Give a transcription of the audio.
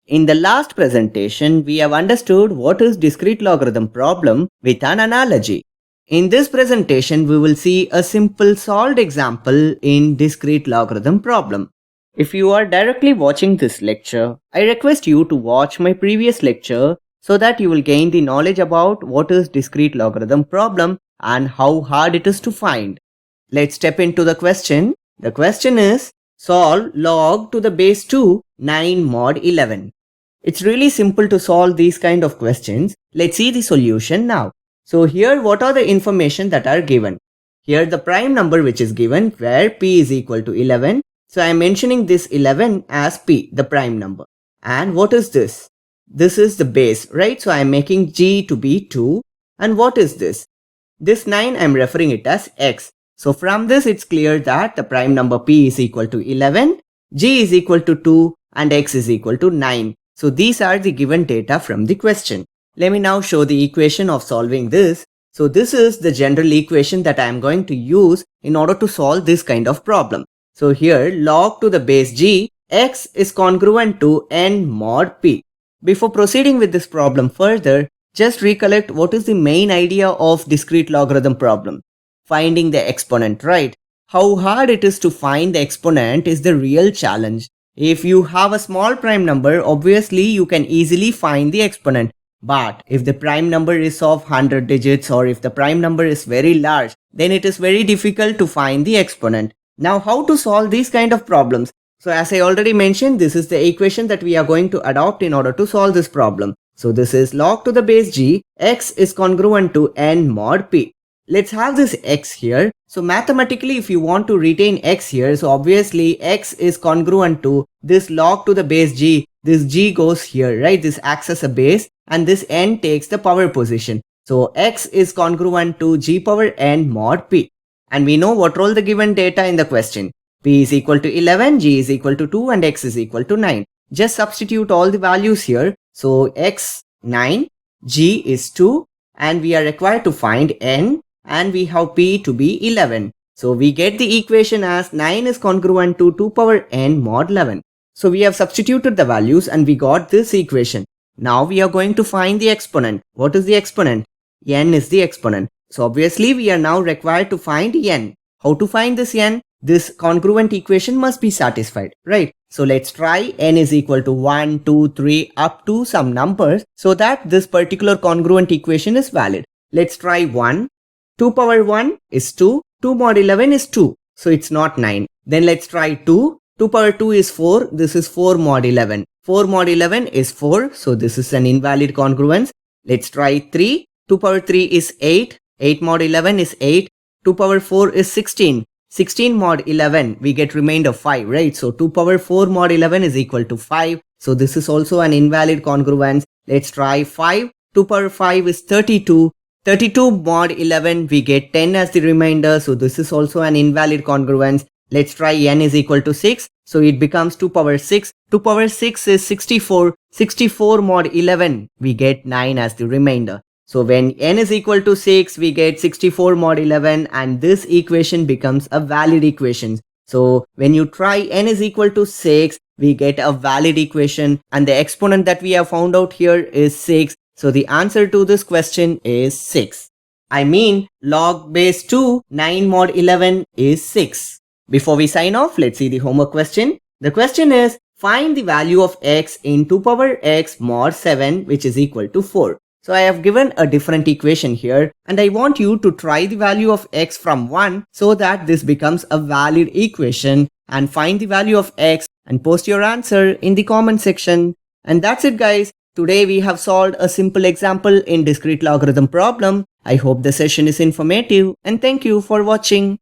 In the last presentation, we have understood what is discrete logarithm problem with an analogy. In this presentation, we will see a simple solved example in discrete logarithm problem. If you are directly watching this lecture, I request you to watch my previous lecture so that you will gain the knowledge about what is discrete logarithm problem and how hard it is to find. Let's step into the question. The question is, solve log to the base 2 9 mod 11. It's really simple to solve these kind of questions. Let's see the solution now. So here what are the information that are given? Here the prime number which is given where p is equal to 11. So I am mentioning this 11 as p, the prime number. And what is this? This is the base, right? So I am making g to be 2. And what is this? This 9 I am referring it as x. So from this it's clear that the prime number p is equal to 11, g is equal to 2 and x is equal to 9. So these are the given data from the question. Let me now show the equation of solving this. So this is the general equation that I am going to use in order to solve this kind of problem. So here log to the base g, x is congruent to n mod p. Before proceeding with this problem further, just recollect what is the main idea of discrete logarithm problem. Finding the exponent, right? How hard it is to find the exponent is the real challenge. If you have a small prime number, obviously you can easily find the exponent. But if the prime number is of 100 digits or if the prime number is very large, then it is very difficult to find the exponent. Now how to solve these kind of problems? So as I already mentioned, this is the equation that we are going to adopt in order to solve this problem. So this is log to the base g, x is congruent to n mod p. Let's have this x here. So mathematically if you want to retain x here, so obviously x is congruent to this log to the base g. This g goes here, right? This acts as a base and this n takes the power position. So x is congruent to g power n mod p. And we know what all the given data in the question. P is equal to 11, g is equal to 2 and x is equal to 9. Just substitute all the values here. So x 9, g is 2 and we are required to find n. And we have p to be 11. So we get the equation as 9 is congruent to 2 power n mod 11. So we have substituted the values and we got this equation. Now we are going to find the exponent. What is the exponent? N is the exponent. So obviously we are now required to find n. How to find this n? This congruent equation must be satisfied, right? So let's try n is equal to 1, 2, 3 up to some numbers so that this particular congruent equation is valid. Let's try 1. 2 power 1 is 2, 2 mod 11 is 2, so it's not 9. Then let's try 2, 2 power 2 is 4, this is 4 mod 11. 4 mod 11 is 4, so this is an invalid congruence. Let's try 3, 2 power 3 is 8, 8 mod 11 is 8, 2 power 4 is 16. 16 mod 11, we get remainder 5, right? So 2 power 4 mod 11 is equal to 5, so this is also an invalid congruence. Let's try 5, 2 power 5 is 32. 32 mod 11 we get 10 as the remainder, so this is also an invalid congruence. Let's try n is equal to 6, so it becomes 2 power 6. 2 power 6 is 64. 64 mod 11 we get 9 as the remainder. So when n is equal to 6 we get 64 mod 11 and this equation becomes a valid equation. So when you try n is equal to 6 we get a valid equation and the exponent that we have found out here is 6. So the answer to this question is 6. I mean log base 2 9 mod 11 is 6. Before we sign off, let's see the homework question. The question is find the value of x in 2 power x mod 7 which is equal to 4. So I have given a different equation here and I want you to try the value of x from 1 so that this becomes a valid equation and find the value of x and post your answer in the comment section. And that's it guys. Today we have solved a simple example in discrete logarithm problem. I hope the session is informative and thank you for watching.